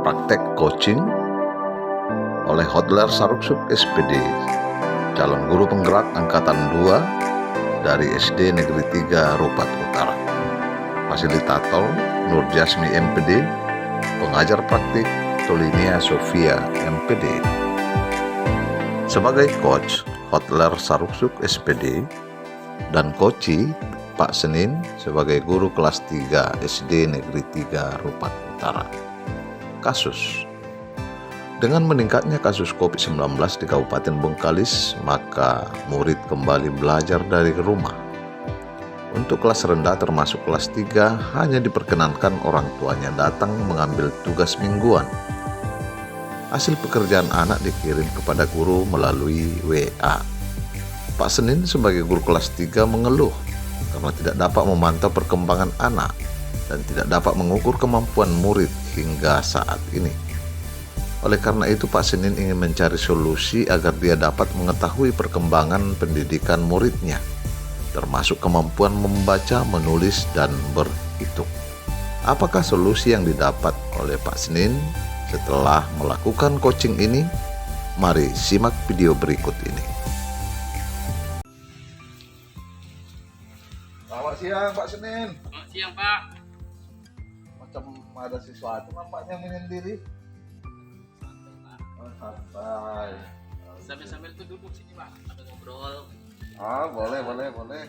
praktek coaching oleh Hotler Saruksuk SPD, calon guru penggerak angkatan 2 dari SD Negeri 3 Rupat Utara. Fasilitator Nur Jasmi MPD, pengajar praktik Tolinia Sofia MPD. Sebagai coach Hotler Saruksuk SPD dan coachi Pak Senin sebagai guru kelas 3 SD Negeri 3 Rupat Utara. Kasus: dengan meningkatnya kasus COVID-19 di Kabupaten Bengkalis, maka murid kembali belajar dari rumah. Untuk kelas rendah termasuk kelas 3 hanya diperkenankan orang tuanya datang mengambil tugas mingguan. Hasil pekerjaan anak dikirim kepada guru melalui WA. Pak Senin sebagai guru kelas 3 mengeluh karena tidak dapat memantau perkembangan anak dan tidak dapat mengukur kemampuan murid hingga saat ini. Oleh karena itu, Pak Senin ingin mencari solusi agar dia dapat mengetahui perkembangan pendidikan muridnya, termasuk kemampuan membaca, menulis, dan berhitung. Apakah solusi yang didapat oleh Pak Senin setelah melakukan coaching ini? Mari simak video berikut ini. Selamat siang Pak Senin. Selamat siang Pak. Macam ada sesuatu nampaknya menyendiri. Santai. Sambil-sambil tuh duduk sini Pak, sambil ngobrol. Boleh.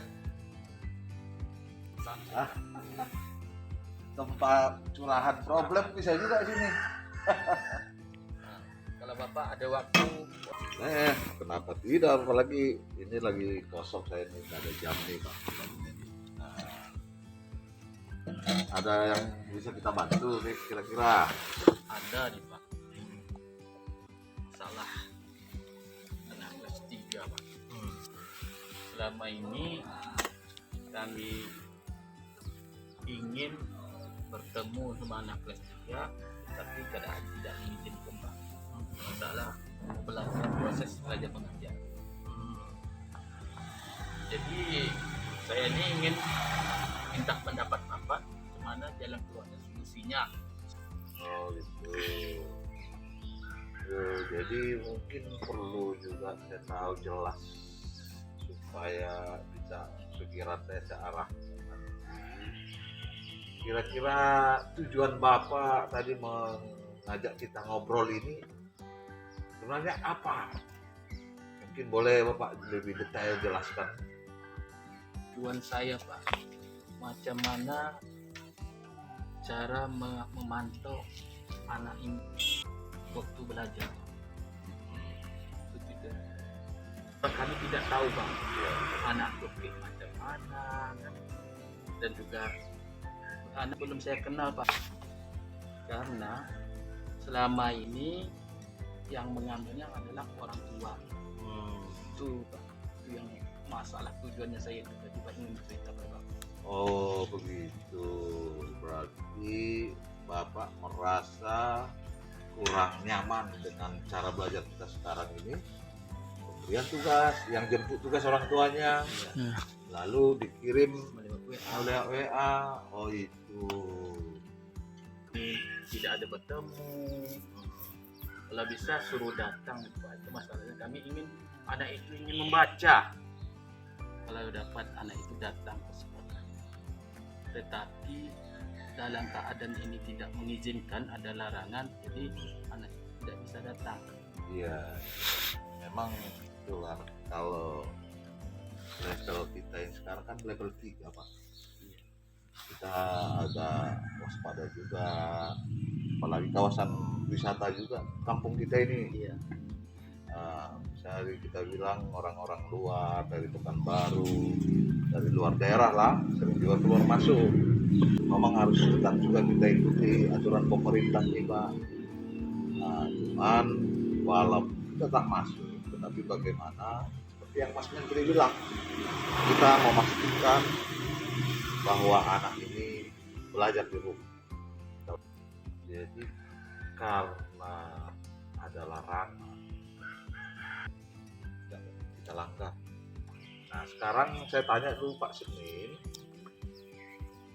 Santai. Tempat curahan problem bisa juga sini. Nah, kalau Bapak ada waktu, Kenapa tidak? Apalagi ini lagi kosong saya nih, nggak ada jam nih Pak. Nah, ada yang bisa kita bantu nih kira-kira? ada nih Pak. Masalah anak kelas 3 Pak. Selama ini kami ingin bertemu sama anak kelas 3, tapi keadaan tidak mengizinkan Pak. Masalah proses belajar mengajar. Jadi saya ini ingin minta pendapat Bapak gimana jalan keluarnya, solusinya. Oh gitu. Jadi mungkin perlu juga saya tahu jelas supaya bisa sekiranya searah. Kira-kira tujuan Bapak tadi mengajak kita ngobrol ini sebenarnya apa? Mungkin boleh Bapak lebih detail jelaskan. Tujuan saya Pak, macam mana cara memantau anak ini waktu belajar. Begitu. Kami tidak tahu Pak, anak itu macam mana, dan juga anak belum saya kenal Pak, karena selama ini yang mengambilnya adalah orang tua. Itu Pak, itu yang masalah. Tujuannya saya tiba-tiba ingin cerita pada Bapak. Oh begitu, berarti Bapak merasa kurang nyaman dengan cara belajar kita sekarang ini. Pemberian tugas, yang jemput tugas orang tuanya, lalu dikirim oleh WA. Oh itu. Tidak ada bertemu. Kalau bisa suruh datang Pak. Itu masalahnya. Kami ingin anak itu ingin membaca. Kalau dapat anak itu datang ke sekolah. Tetapi dalam keadaan ini tidak mengizinkan, ada larangan, jadi anak tidak bisa datang. Iya, memang itulah kalau level kita yang sekarang kan level 3 Pak. Kita agak waspada juga, apalagi kawasan wisata juga kampung kita ini. Iya. Misalnya kita bilang orang-orang luar dari Pekanbaru, dari luar daerah lah, sering juga keluar masuk. Memang harus tetap juga kita ikuti aturan pemerintah nih Pak. Cuman walaupun tetap masuk, tetapi bagaimana seperti yang Mas Menteri bilang, kita memastikan bahwa anak ini belajar di rumah. Jadi karena ada larangan, kita langgar. Nah sekarang saya tanya dulu Pak Senin,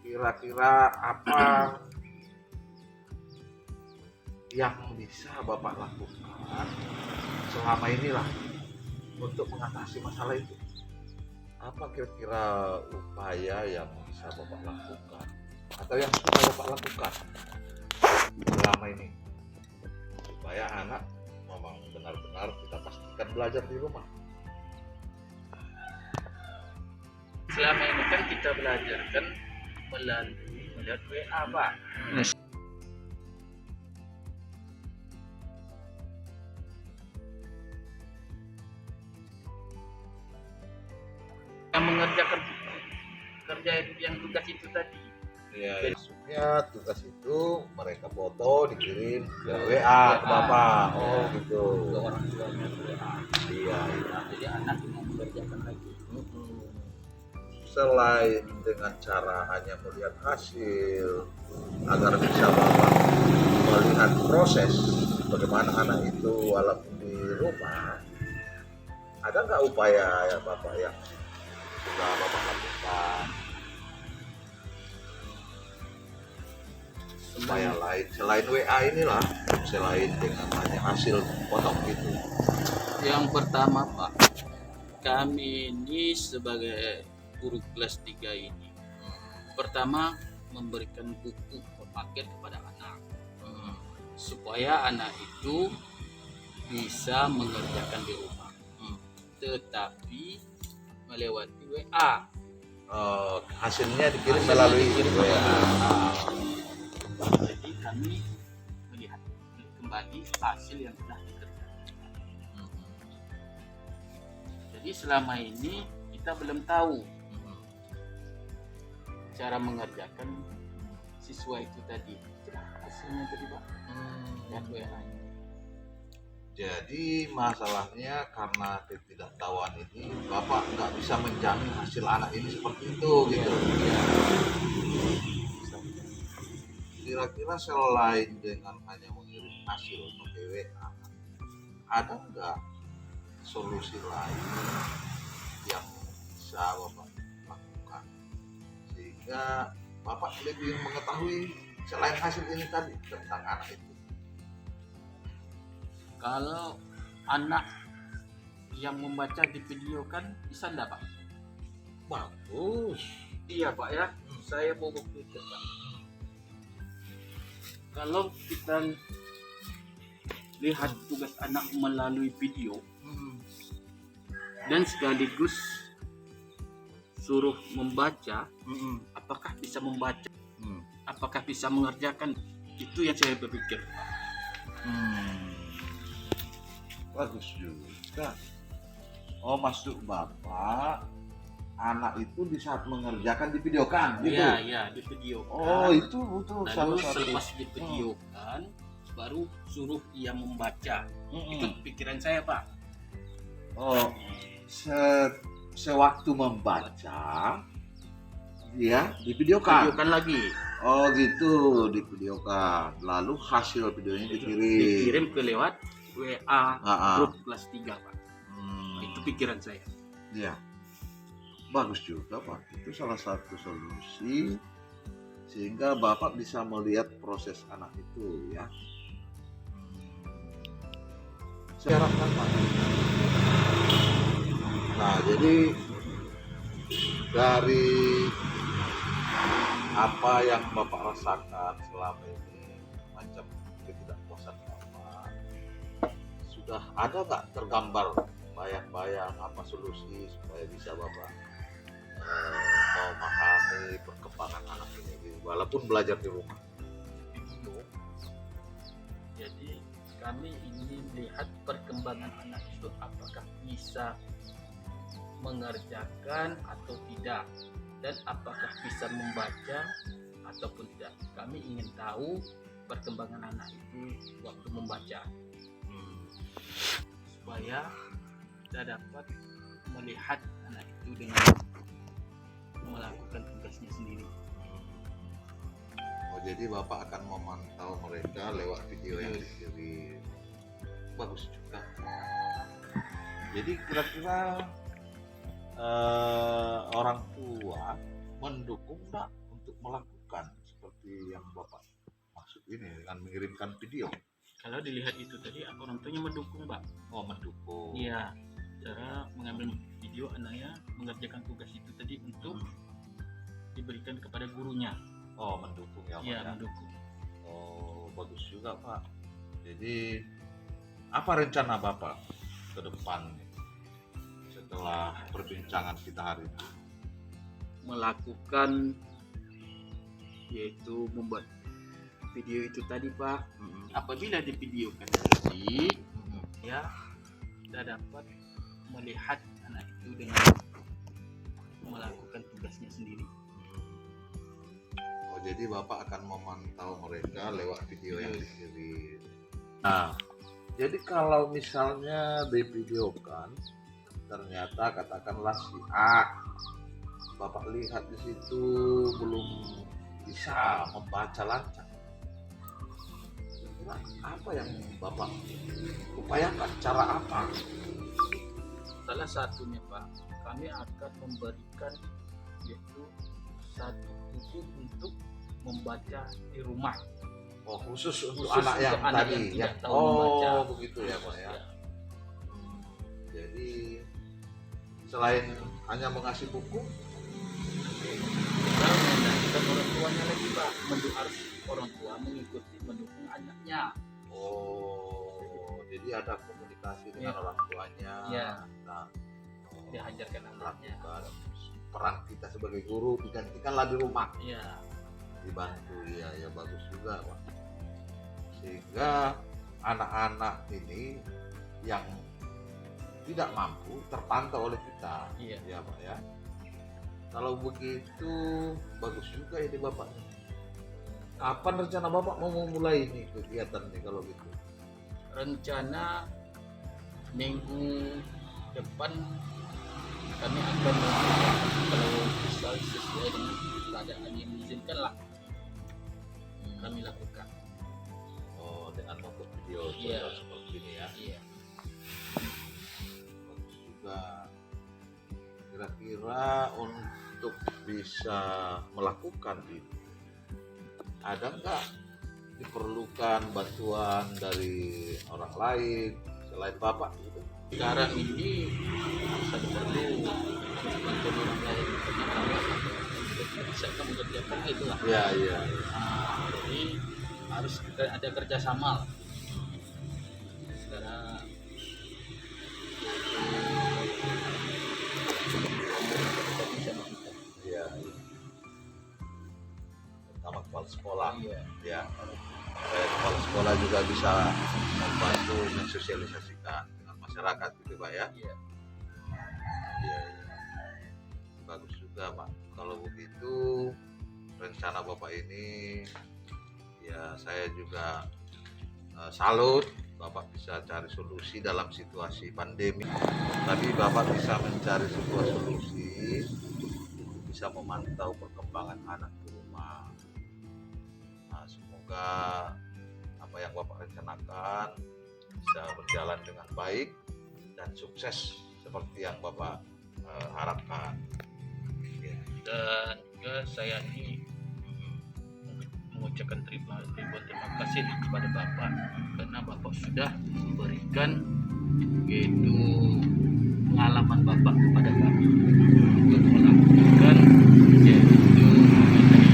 kira-kira apa yang bisa Bapak lakukan selama inilah untuk mengatasi masalah itu? Apa kira-kira upaya yang bisa Bapak lakukan atau yang sudah Bapak lakukan selama ini supaya anak memang benar-benar kita pastikan belajar di rumah? Selama ini kan kita belajar kan melalui melihat WA, Pak. Yang mengerjakan kerja yang tugas itu tadi. Ya, maksudnya tugas itu mereka foto dikirim ke WA ke Bapak. Oh gitu. Ke orang tuanya WA. Iya. Nah, jadi anak yang mengerjakan lagi. Selain dengan cara hanya melihat hasil agar bisa Bapak melihat proses bagaimana anak itu walaupun di rumah, ada nggak upaya ya Bapak yang sudah Bapak lakukan supaya lain selain WA inilah, selain dengan hanya hasil foto gitu? Yang pertama, Pak, kami ini sebagai guru kelas 3 ini pertama memberikan buku paket kepada anak supaya anak itu bisa mengerjakan di rumah, tetapi melewati WA. Hasilnya dikirim melalui WA. Jadi kami melihat kembali hasil yang sudah dikerjakan. Jadi selama ini kita belum tahu cara mengerjakan siswa itu tadi. Hasilnya tadi, Pak. Dan WA. Jadi masalahnya karena ketidaktahuan ini Bapak nggak bisa menjamin hasil anak ini seperti itu gitu. Kira-kira selain dengan hanya mengirim hasil pakai WA, ada nggak solusi lain yang bisa Bapak lakukan sehingga Bapak lebih mengetahui selain hasil ini tadi tentang anak itu? Kalau anak yang membaca di video kan bisa enggak, Pak? Bagus. Iya, Pak ya. Saya mau buktikan, Pak. Kalau kita lihat tugas anak melalui video dan sekaligus suruh membaca, apakah bisa membaca? Apakah bisa mengerjakan? Itu yang saya berpikir. Bagus juga. Oh, maksud Bapak anak itu di saat mengerjakan divideokan gitu? Iya, di video. Oh, itu salah Lalu satu. selepas di videokan, baru suruh ia membaca. Itu pikiran saya, Pak. Oh, sewaktu membaca ya divideokan. Videokan lagi. Oh gitu, divideokan. Lalu hasil videonya Dikirim ke lewat WA grup kelas 3, Pak. Itu pikiran saya. Ya, bagus juga Pak. Itu salah satu solusi sehingga Bapak bisa melihat proses anak itu ya. Saya harapkan Pak. Nah, jadi dari apa yang Bapak rasakan selama ini, macam ketidakpuasan Bapak, sudah ada nggak tergambar bayang-bayang apa solusi supaya bisa Bapak memahami perkembangan anak ini walaupun belajar di rumah? Video. Jadi kami ingin lihat perkembangan anak itu apakah bisa mengerjakan atau tidak, dan apakah bisa membaca ataupun tidak. Kami ingin tahu perkembangan anak itu waktu membaca, supaya kita dapat melihat anak itu dengan melakukan tugasnya sendiri. Oh, jadi Bapak akan memantau mereka lewat video yang dikirim. Bagus juga. Jadi kira-kira orang tua mendukung nggak untuk melakukan seperti yang Bapak maksud ini dengan mengirimkan video? Kalau dilihat itu tadi orang tuanya mendukung, Pak. Oh, mendukung. Iya, cara mengambil video anaknya mengerjakan tugas itu tadi untuk diberikan kepada gurunya. Oh, mendukung ya, Pak. Iya, Ya? mendukung. Oh, bagus juga, Pak. Jadi apa rencana Bapak ke depan setelah perbincangan kita hari ini? Melakukan yaitu membuat video itu tadi, Pak. Apabila divideokan tadi, ya kita dapat melihat anak itu dengan melakukan tugasnya sendiri. Oh, jadi Bapak akan memantau mereka lewat video yang dikirim. Nah, jadi kalau misalnya divideokan, ternyata katakanlah si A, Bapak lihat di situ belum bisa membaca lancar. Kira-kira apa yang Bapak upayakan? Cara apa? Salah satunya, Pak, kami akan memberikan yaitu satu buku untuk membaca di rumah. Oh, khusus untuk Khusus anak yang untuk anak tadi yang tidak yang tahu membaca. begitu ya, Pak ya. Jadi selain hanya mengasih buku, Kita mengajarkan orang tuanya lagi, Pak, harus orang tua mengikuti mendukung anaknya. oh, jadi ada komunikasi dengan Ya. orang tuanya. Ya. Nah, Diajarkan anaknya. melakukan peran kita sebagai guru digantikanlah di rumah, Iya, dibantu. Ya bagus juga, Pak. Sehingga anak-anak ini yang tidak mampu terpantau oleh kita. Iya. Ya, Pak ya. Kalau begitu bagus juga ini Bapak. Kapan rencana Bapak mau memulai ini kegiatan nih kalau gitu? rencana minggu depan kami akan melakukan, kalau bisa sesuai dengan keadaan yang mengizinkan lah kami lakukan. Oh, dengan membuat video Iya. seperti ini ya. Iya. Bagus juga. Kira-kira untuk bisa melakukan ini, ada nggak diperlukan bantuan dari orang lain selain Bapak gitu? Sekarang ini harus ada perlu bantuan orang lain karena kalau tidak bisa kamu kerjakan itulah. Iya. Jadi harus ada kerjasama lah. Sekarang kita bisa kita. Iya. Pertama kepala sekolah. Iya. Ya. Supaya kepala sekolah juga bisa membantu mensosialisasikan dengan masyarakat gitu, Pak ya. Iya. Iya. Bagus juga, Pak. Kalau begitu rencana Bapak ini ya saya juga salut. Bapak bisa cari solusi dalam situasi pandemi, tapi Bapak bisa mencari sebuah solusi, bisa memantau perkembangan anak di rumah. Nah, semoga apa yang Bapak rencanakan bisa berjalan dengan baik dan sukses seperti yang Bapak harapkan. Ya. Dan juga saya ini mengucapkan ribuan terima kasih kepada Bapak karena Bapak sudah memberikan yaitu pengalaman Bapak kepada kami untuk melakukan yaitu mengenai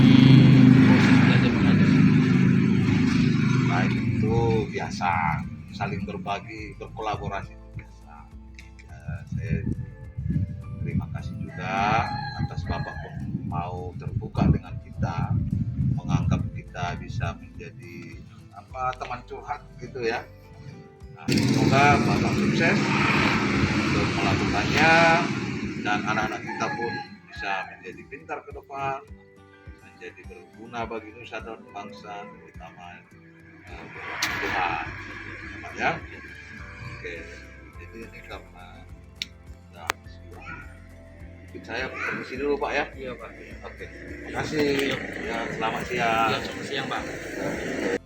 proses belajar mengajar. Nah, itu biasa, saling berbagi, berkolaborasi itu biasa. Ya, saya terima kasih juga atas Bapak pun mau terbuka dengan kita, menganggap kita bisa menjadi teman curhat gitu ya. Nah, semoga Bapak sukses untuk melakukannya dan anak-anak kita pun bisa menjadi pintar ke depan, menjadi berguna bagi nusa dan bangsa, terutama Tuhan. Teman ya. Oke, jadi ini karena saya permisi dulu Pak ya. Iya Pak. Oke, terima kasih. Ya, selamat siang. Ya, selamat siang Pak.